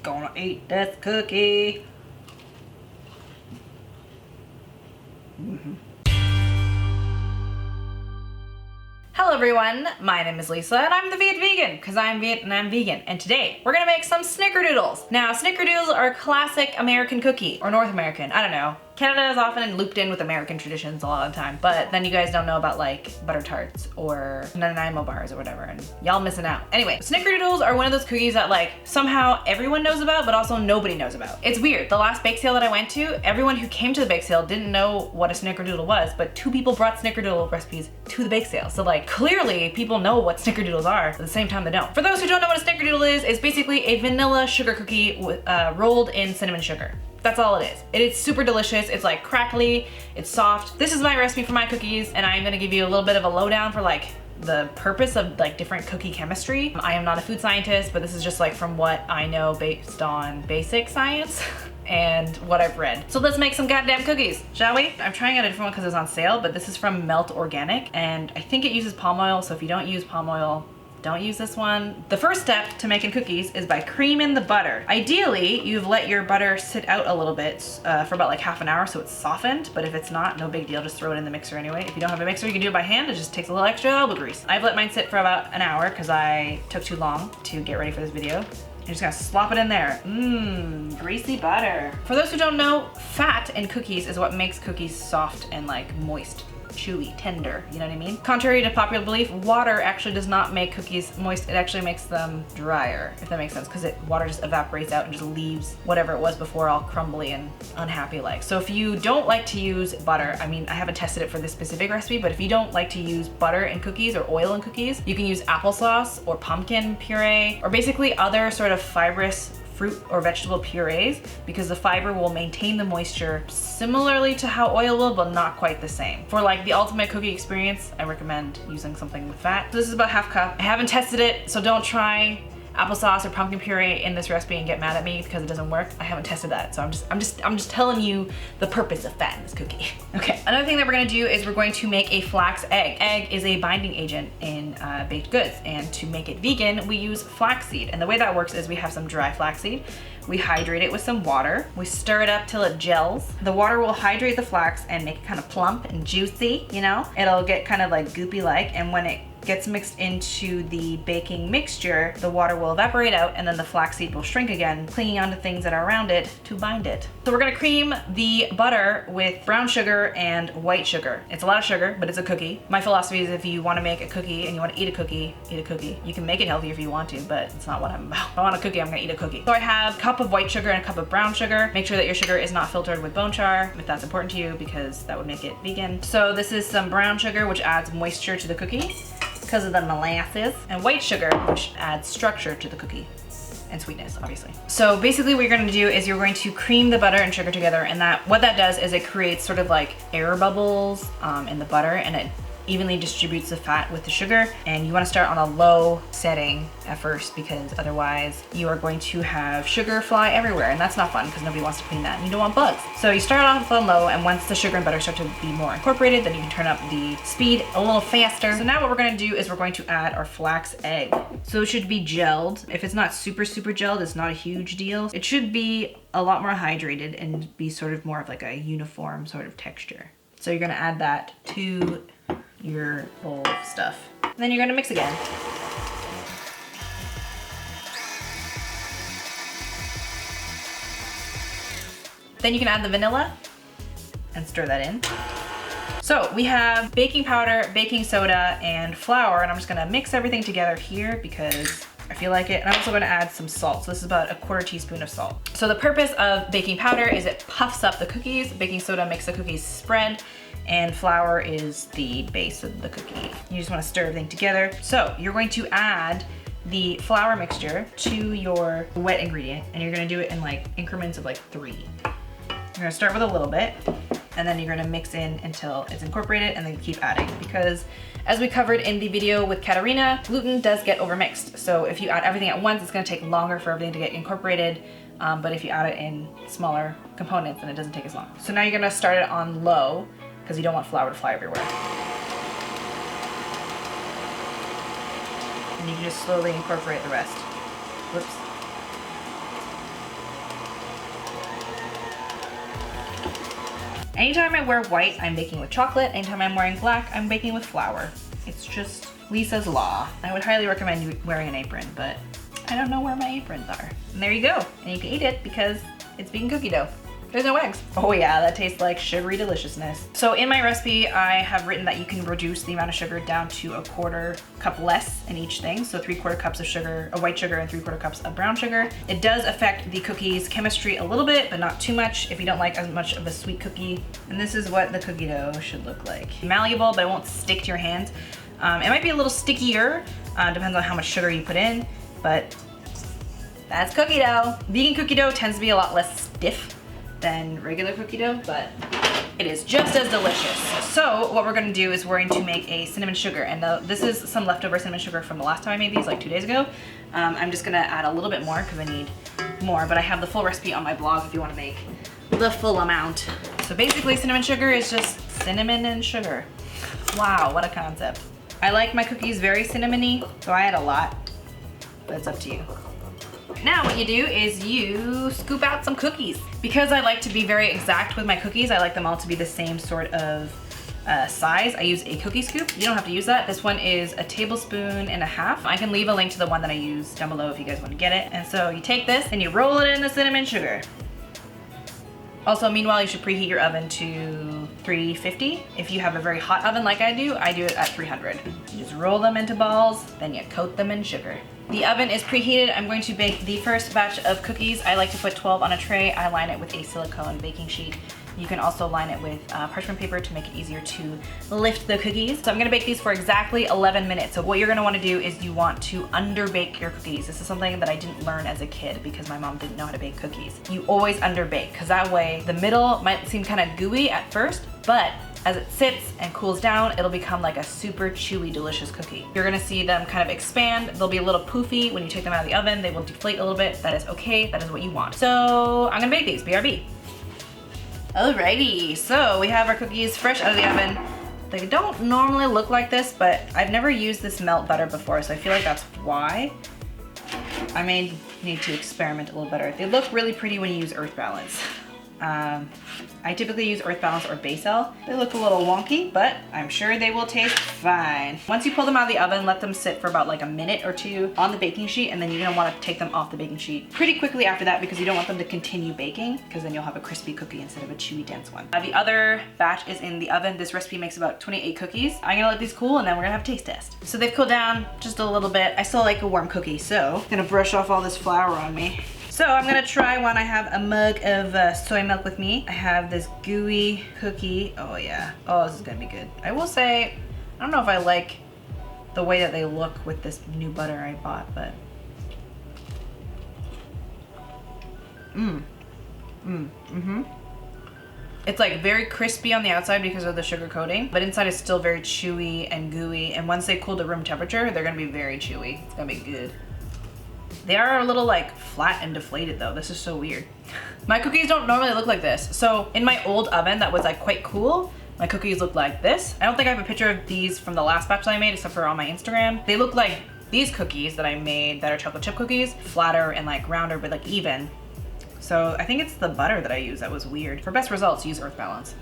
Gonna eat this cookie. Hello everyone, my name is Lisa and I'm the Viet Vegan because I'm Vietnam vegan, and today we're gonna make some snickerdoodles. Now snickerdoodles are a classic American cookie, or North American, I don't know. Canada is often looped in with American traditions a lot of the time, but then you guys don't know about like butter tarts or Nanaimo bars or whatever, and y'all missing out. Anyway, snickerdoodles are one of those cookies that like somehow everyone knows about, but also nobody knows about. It's weird. The last bake sale that I went to, everyone who came to the bake sale didn't know what a snickerdoodle was, but 2 people brought snickerdoodle recipes to the bake sale. So like clearly people know what snickerdoodles are, but at the same time they don't. For those who don't know what a snickerdoodle is, it's basically a vanilla sugar cookie rolled in cinnamon sugar. That's all it is. It is super delicious. It's like crackly, it's soft. This is my recipe for my cookies, and I'm gonna give you a little bit of a lowdown for like the purpose of like different cookie chemistry. I am not a food scientist, but this is just like from what I know based on basic science and what I've read. So let's make some goddamn cookies, shall we? I'm trying out a different one because it's on sale, but this is from Melt Organic, and I think it uses palm oil, so if you don't use palm oil, don't use this one. The first step to making cookies is by creaming the butter. Ideally, you've let your butter sit out a little bit for about like half an hour so it's softened, but if it's not, no big deal, just throw it in the mixer anyway. If you don't have a mixer, you can do it by hand. It just takes a little extra elbow grease. I've let mine sit for about an hour because I took too long to get ready for this video. You're just gonna slop it in there. Mmm, greasy butter. For those who don't know, fat in cookies is what makes cookies soft and like moist. Chewy, tender, you know what I mean? Contrary to popular belief, water actually does not make cookies moist, it actually makes them drier, if that makes sense, because water just evaporates out and just leaves whatever it was before all crumbly and unhappy like. So if you don't like to use butter, I mean, I haven't tested it for this specific recipe, but if you don't like to use butter in cookies or oil in cookies, you can use applesauce or pumpkin puree, or basically other sort of fibrous fruit or vegetable purees, because the fiber will maintain the moisture similarly to how oil will, but not quite the same. For like the ultimate cookie experience, I recommend using something with fat. So this is about half cup. I haven't tested it, so don't try applesauce or pumpkin puree in this recipe and get mad at me because it doesn't work. I haven't tested that, so I'm just telling you the purpose of fat in this cookie. Okay, another thing that we're gonna do is we're going to make a flax egg. Egg is a binding agent in baked goods, and to make it vegan, we use flaxseed. And the way that works is we have some dry flaxseed. We hydrate it with some water. We stir it up till it gels. The water will hydrate the flax and make it kind of plump and juicy, you know? It'll get kind of like goopy-like, and when it gets mixed into the baking mixture, the water will evaporate out and then the flaxseed will shrink again, clinging onto things that are around it to bind it. So we're gonna cream the butter with brown sugar and white sugar. It's a lot of sugar, but it's a cookie. My philosophy is if you wanna make a cookie and you wanna eat a cookie, eat a cookie. You can make it healthy if you want to, but it's not what I'm about. If I want a cookie, I'm gonna eat a cookie. So I have a cup of white sugar and a cup of brown sugar. Make sure that your sugar is not filtered with bone char, if that's important to you, because that would make it vegan. So this is some brown sugar, which adds moisture to the cookie because of the molasses, and white sugar, which adds structure to the cookie and sweetness, obviously. So basically what you're gonna do is you're going to cream the butter and sugar together, and what that does is it creates sort of like air bubbles in the butter, and it evenly distributes the fat with the sugar. And you want to start on a low setting at first, because otherwise you are going to have sugar fly everywhere, and that's not fun because nobody wants to clean that and you don't want bugs. So you start off on low, and once the sugar and butter start to be more incorporated, then you can turn up the speed a little faster. So now what we're going to do is we're going to add our flax egg. So it should be gelled. If it's not super gelled, it's not a huge deal. It should be a lot more hydrated and be sort of more of like a uniform sort of texture. So you're going to add that to your bowl of stuff. And then you're gonna mix again. Then you can add the vanilla and stir that in. So we have baking powder, baking soda, and flour, and I'm just gonna mix everything together here because I feel like it. And I'm also gonna add some salt. So this is about a 1/4 teaspoon of salt. So the purpose of baking powder is it puffs up the cookies, baking soda makes the cookies spread, and flour is the base of the cookie. You just wanna stir everything together. So you're going to add the flour mixture to your wet ingredient, and you're gonna do it in like increments of like 3. You're gonna start with a little bit, and then you're gonna mix in until it's incorporated, and then keep adding, because as we covered in the video with Katarina, gluten does get overmixed. So if you add everything at once, it's gonna take longer for everything to get incorporated. But if you add it in smaller components, then it doesn't take as long. So now you're gonna start it on low, because you don't want flour to fly everywhere. And you can just slowly incorporate the rest. Whoops. Anytime I wear white, I'm baking with chocolate. Anytime I'm wearing black, I'm baking with flour. It's just Lisa's law. I would highly recommend you wearing an apron, but I don't know where my aprons are. And there you go. And you can eat it because it's vegan cookie dough. There's no eggs. Oh yeah, that tastes like sugary deliciousness. So in my recipe, I have written that you can reduce the amount of sugar down to a 1/4 cup less in each thing. So 3/4 cups of sugar, white sugar, and 3/4 cups of brown sugar. It does affect the cookie's chemistry a little bit, but not too much if you don't like as much of a sweet cookie. And this is what the cookie dough should look like. Malleable, but it won't stick to your hands. It might be a little stickier, depends on how much sugar you put in, but that's cookie dough. Vegan cookie dough tends to be a lot less stiff than regular cookie dough, but it is just as delicious. So what we're gonna do is we're going to make a cinnamon sugar, and this is some leftover cinnamon sugar from the last time I made these, like 2 days ago. I'm just gonna add a little bit more because I need more, but I have the full recipe on my blog if you wanna make the full amount. So basically cinnamon sugar is just cinnamon and sugar. Wow, what a concept. I like my cookies very cinnamony, so I add a lot, but it's up to you. Now what you do is you scoop out some cookies. Because I like to be very exact with my cookies, I like them all to be the same sort of size. I use a cookie scoop. You don't have to use that. This one is 1.5 tablespoons. I can leave a link to the one that I use down below if you guys want to get it. And so you take this and you roll it in the cinnamon sugar. Also, meanwhile, you should preheat your oven to 350. If you have a very hot oven like I do it at 300. You just roll them into balls, then you coat them in sugar. The oven is preheated. I'm going to bake the first batch of cookies. I like to put 12 on a tray. I line it with a silicone baking sheet. You can also line it with parchment paper to make it easier to lift the cookies. So I'm gonna bake these for exactly 11 minutes. So what you're gonna wanna do is you want to underbake your cookies. This is something that I didn't learn as a kid because my mom didn't know how to bake cookies. You always underbake, because that way the middle might seem kind of gooey at first, but as it sits and cools down, it'll become like a super chewy, delicious cookie. You're gonna see them kind of expand. They'll be a little poofy when you take them out of the oven. They will deflate a little bit. That is okay, that is what you want. So I'm gonna bake these, BRB. Alrighty, so we have our cookies fresh out of the oven. They don't normally look like this, but I've never used this melt butter before, so I feel like that's why. I may need to experiment a little better. They look really pretty when you use Earth Balance. I typically use Earth Balance or Basil. They look a little wonky, but I'm sure they will taste fine. Once you pull them out of the oven, let them sit for about like a minute or two on the baking sheet, and then you're gonna want to take them off the baking sheet pretty quickly after that because you don't want them to continue baking, because then you'll have a crispy cookie instead of a chewy, dense one. The other batch is in the oven. This recipe makes about 28 cookies. I'm gonna let these cool, and then we're gonna have a taste test. So they've cooled down just a little bit. I still like a warm cookie, so I'm gonna brush off all this flour on me. So I'm gonna try one. I have a mug of soy milk with me. I have this gooey cookie. Oh yeah, oh, this is gonna be good. I will say, I don't know if I like the way that they look with this new butter I bought, but. It's like very crispy on the outside because of the sugar coating, but inside is still very chewy and gooey. And once they cool to room temperature, they're gonna be very chewy. It's gonna be good. They are a little like flat and deflated though. This is so weird. My cookies don't normally look like this. So in my old oven that was like quite cool, my cookies look like this. I don't think I have a picture of these from the last batch that I made except for on my Instagram. They look like these cookies that I made that are chocolate chip cookies, flatter and like rounder but like even. So I think it's the butter that I use that was weird. For best results, use Earth Balance.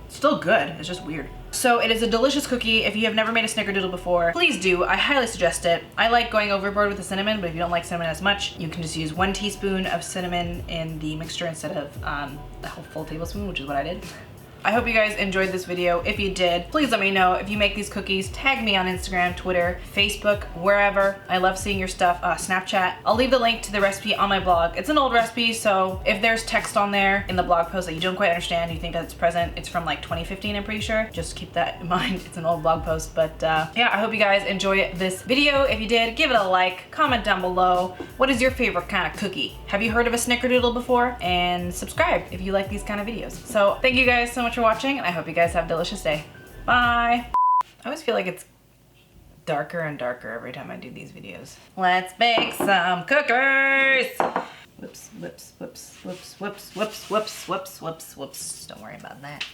Still good, it's just weird. So it is a delicious cookie. If you have never made a snickerdoodle before, please do. I highly suggest it. I like going overboard with the cinnamon, but if you don't like cinnamon as much, you can just use 1 teaspoon of cinnamon in the mixture instead of a whole full tablespoon, which is what I did. I hope you guys enjoyed this video. If you did, please let me know. If you make these cookies, tag me on Instagram, Twitter, Facebook, wherever. I love seeing your stuff, Snapchat. I'll leave the link to the recipe on my blog. It's an old recipe, so if there's text on there in the blog post that you don't quite understand, you think that it's present, it's from like 2015, I'm pretty sure. Just keep that in mind. It's an old blog post, but yeah, I hope you guys enjoy this video. If you did, give it a like, comment down below. What is your favorite kind of cookie? Have you heard of a snickerdoodle before? And subscribe if you like these kind of videos. So thank you guys so much for watching, and I hope you guys have a delicious day. Bye. I always feel like it's darker and darker every time I do these videos. Let's bake some cookies. Whoops, whoops, whoops, whoops, whoops, whoops, whoops, whoops, whoops, whoops. Don't worry about that.